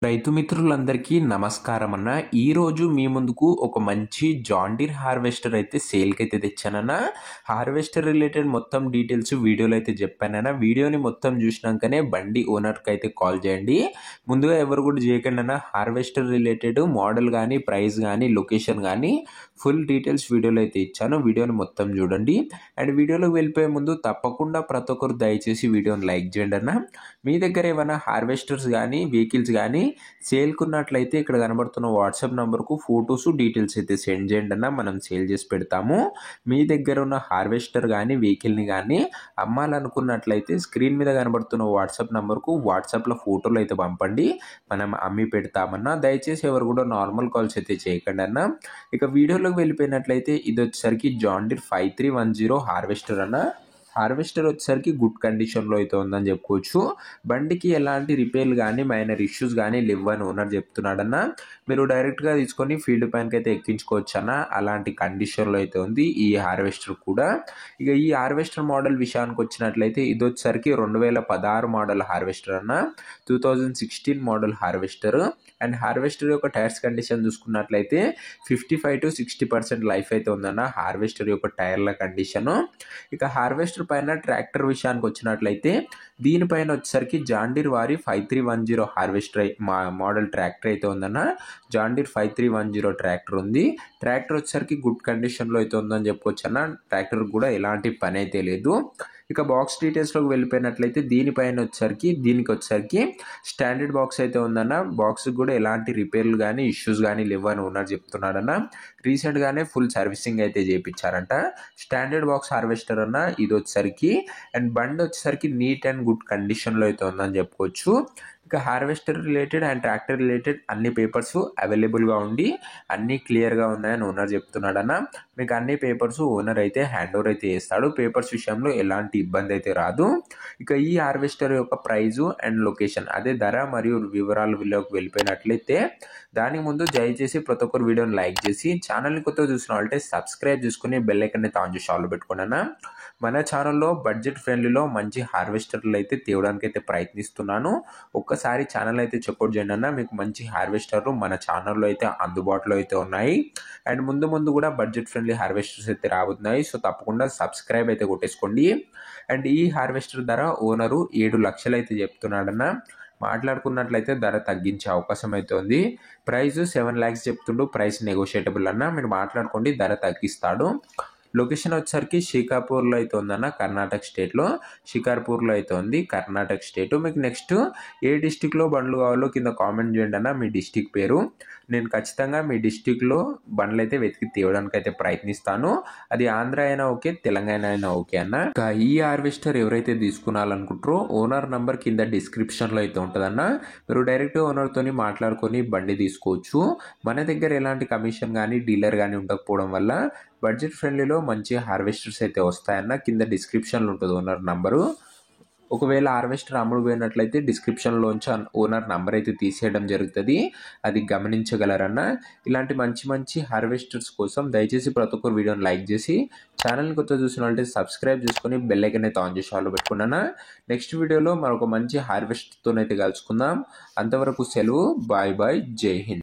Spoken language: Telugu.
రైతు మిత్రులందరికీ నమస్కారం అన్న. ఈరోజు మీ ముందుకు ఒక మంచి జాన్ డీర్ హార్వెస్టర్ అయితే సేల్కి అయితే తెచ్చానన్న. హార్వెస్టర్ రిలేటెడ్ మొత్తం డీటెయిల్స్ వీడియోలో అయితే చెప్పానన్న. వీడియోని మొత్తం చూసినాకనే బండి ఓనర్కి అయితే కాల్ చేయండి. ముందుగా ఎవరు కూడా చేయకండి అన్న. హార్వెస్టర్ రిలేటెడ్ మోడల్ కానీ ప్రైస్ కానీ లొకేషన్ కానీ ఫుల్ డీటెయిల్స్ వీడియోలో అయితే ఇచ్చాను. వీడియోని మొత్తం చూడండి. అండ్ వీడియోలోకి వెళ్ళిపోయే ముందు తప్పకుండా ప్రతి ఒక్కరు దయచేసి వీడియోని లైక్ చేయండి అన్న. మీ దగ్గర ఏమైనా హార్వెస్టర్స్ కానీ వెహికల్స్ కానీ సేల్కున్నట్లయితే ఇక్కడ కనబడుతున్న వాట్సాప్ నెంబర్కు ఫొటోస్ డీటెయిల్స్ అయితే సెండ్ చేయండి అన్న. మనం సేల్ చేసి పెడతాము. మీ దగ్గర ఉన్న హార్వెస్టర్ కానీ వెహికల్ని కానీ అమ్మాలనుకున్నట్లయితే స్క్రీన్ మీద కనబడుతున్న వాట్సాప్ నెంబర్కు వాట్సాప్లో ఫోటోలు అయితే పంపండి. మనం అమ్మి పెడతామన్నా. దయచేసి ఎవరు కూడా నార్మల్ కాల్స్ అయితే చేయకండి అన్న. ఇక వీడియోలోకి వెళ్ళిపోయినట్లయితే ఇది వచ్చేసరికి జాన్ డీర్ 5310 హార్వెస్టర్ అన్న. హార్వెస్టర్ వచ్చేసరికి గుడ్ కండిషన్లో అయితే ఉందని చెప్పుకోవచ్చు. బండికి ఎలాంటి రిపేర్లు కానీ మైనర్ ఇష్యూస్ కానీ లేవని ఓనర్ చెప్తున్నాడన్న. మీరు డైరెక్ట్గా తీసుకొని ఫీల్డ్ పైనకి అయితే ఎక్కించుకోవచ్చు అన్న. అలాంటి కండిషన్లో అయితే ఉంది ఈ హార్వెస్టర్ కూడా. ఇక ఈ హార్వెస్టర్ మోడల్ విషయానికి వచ్చినట్లయితే ఇది వచ్చేసరికి 2016 మోడల్ హార్వెస్టర్ అన్న. 2016 మోడల్ హార్వెస్టర్. అండ్ హార్వెస్టర్ యొక్క టైర్స్ కండిషన్ చూసుకున్నట్లయితే 55 to 60% లైఫ్ అయితే ఉందన్న హార్వెస్టర్ యొక్క టైర్ల కండిషను. ఇక హార్వెస్టర్ పైన ట్రాక్టర్ విషయానికి వచ్చినట్లయితే దీనిపైన వచ్చేసరికి జాన్ డీర్ వారి 5310 హార్వెస్టర్ మోడల్ ట్రాక్టర్ అయితే ఉందన్న. జాన్ డీర్ 5310 ట్రాక్టర్ ఉంది. ట్రాక్టర్ వచ్చేసరికి గుడ్ కండిషన్లో అయితే ఉందని చెప్పుకోవచ్చు అన్న. ట్రాక్టర్ కూడా ఎలాంటి పని అయితే లేదు. ఇక బాక్స్ డీటెయిల్స్లోకి వెళ్ళిపోయినట్లయితే దీనికి వచ్చేసరికి స్టాండర్డ్ బాక్స్ అయితే ఉందన్న. బాక్స్కి కూడా ఎలాంటి రిపేర్లు కానీ ఇష్యూస్ కానీ లేవని ఓనర్ చెప్తున్నాడన్న. రీసెంట్గానే ఫుల్ సర్వీసింగ్ అయితే చేయించారంట. స్టాండర్డ్ బాక్స్ హార్వెస్టర్ అన్న ఇది వచ్చేసరికి. అండ్ బండి వచ్చేసరికి నీట్ అండ్ గుడ్ కండిషన్లో అయితే ఉందని చెప్పుకోవచ్చు. ఇక harvester related and tractor related అన్ని పేపర్స్ అవైలబుల్గా ఉండి అన్నీ క్లియర్గా ఉన్నాయని ఓనర్ చెప్తున్నాడన్న. మీకు అన్ని పేపర్స్ ఓనర్ అయితే హ్యాండ్ ఓవర్ అయితే చేస్తాడు. పేపర్స్ విషయంలో ఎలాంటి ఇబ్బంది అయితే రాదు. ఇక ఈ హార్వెస్టర్ యొక్క ప్రైజు అండ్ లొకేషన్ అదే ధర మరియు వివరాలలోకి వెళ్ళిపోయినట్లయితే దానికి ముందు దయచేసి ప్రతి ఒక్కరు వీడియోని లైక్ చేసి ఛానల్ని కొత్తగా చూసిన వాళ్ళంటే సబ్స్క్రైబ్ చేసుకుని బెల్ ఐకాన్ని ఆన్ చేసి ఆల్ పెట్టుకున్నాను. మన ఛానల్లో బడ్జెట్ ఫ్రెండ్లీలో మంచి హార్వెస్టర్లు అయితే తేవడానికి అయితే ప్రయత్నిస్తున్నాను. ఒక్కసారి ఛానల్ అయితే చెక్అవుట్ చేయండి అన్న. మీకు మంచి హార్వెస్టర్లు మన ఛానల్లో అయితే అందుబాటులో అయితే ఉన్నాయి. అండ్ ముందు కూడా బడ్జెట్ ఫ్రెండ్లీ హార్వెస్టర్స్ అయితే రాబోతున్నాయి. సో తప్పకుండా సబ్స్క్రైబ్ అయితే కొట్టేసుకోండి. అండ్ ఈ హార్వెస్టర్ ధర ఓనరు 7 లక్షలు అయితే చెప్తున్నాడన్న. మాట్లాడుకున్నట్లయితే ధర తగ్గించే అవకాశం అయితే ఉంది. ప్రైస్ 7 lakhs చెప్తుండు. ప్రైస్ నెగోషియేటబుల్ అన్న. మీరు మాట్లాడుకోండి, ధర తగ్గిస్తాడు. లొకేషన్ వచ్చేసరికి షికార్పూర్లో అయితే ఉందన్న. కర్ణాటక స్టేట్లో షికార్పూర్లో అయితే ఉంది, కర్ణాటక స్టేట్. మీకు నెక్స్ట్ ఏ డిస్టిక్లో బండ్లు కావాలో కింద కామెంట్ చేయండి అన్న. మీ డిస్టిక్ పేరు నేను ఖచ్చితంగా మీ డిస్టిక్లో బండ్లు అయితే వెతికి తేవడానికి అయితే ప్రయత్నిస్తాను. అది ఆంధ్ర అయినా ఓకే, తెలంగాణ అయినా ఓకే అన్న. ఈ హార్వెస్టర్ ఎవరైతే తీసుకున్నారనుకుంటారో ఓనర్ నంబర్ కింద డిస్క్రిప్షన్లో అయితే ఉంటుందన్న. మీరు డైరెక్ట్ ఓనర్తో మాట్లాడుకొని బండి తీసుకోవచ్చు. మన దగ్గర ఎలాంటి కమిషన్ కానీ డీలర్ కానీ ఉండకపోవడం వల్ల బడ్జెట్ ఫ్రెండ్లీలో మంచి హార్వెస్టర్స్ అయితే వస్తాయన్న. కింద డిస్క్రిప్షన్లో ఉంటుంది ఓనర్ నంబరు. ఒకవేళ హార్వెస్టర్ అమ్ముడు పోయినట్లయితే డిస్క్రిప్షన్లోంచి ఓనర్ నంబర్ అయితే తీసేయడం జరుగుతుంది. అది గమనించగలరన్న. ఇలాంటి మంచి హార్వెస్టర్స్ కోసం దయచేసి ప్రతి ఒక్కరు వీడియోని లైక్ చేసి ఛానల్ని కొత్త చూసిన వాళ్ళంటే సబ్స్క్రైబ్ చేసుకొని బెల్ ఐకాన్ అయితే ఆన్ చేసి వాళ్ళు పెట్టుకున్నాను. నెక్స్ట్ వీడియోలో మరొక మంచి హార్వెస్టర్తో అయితే కలుసుకుందాం. అంతవరకు సెలవు. Bye bye. జై హింద్.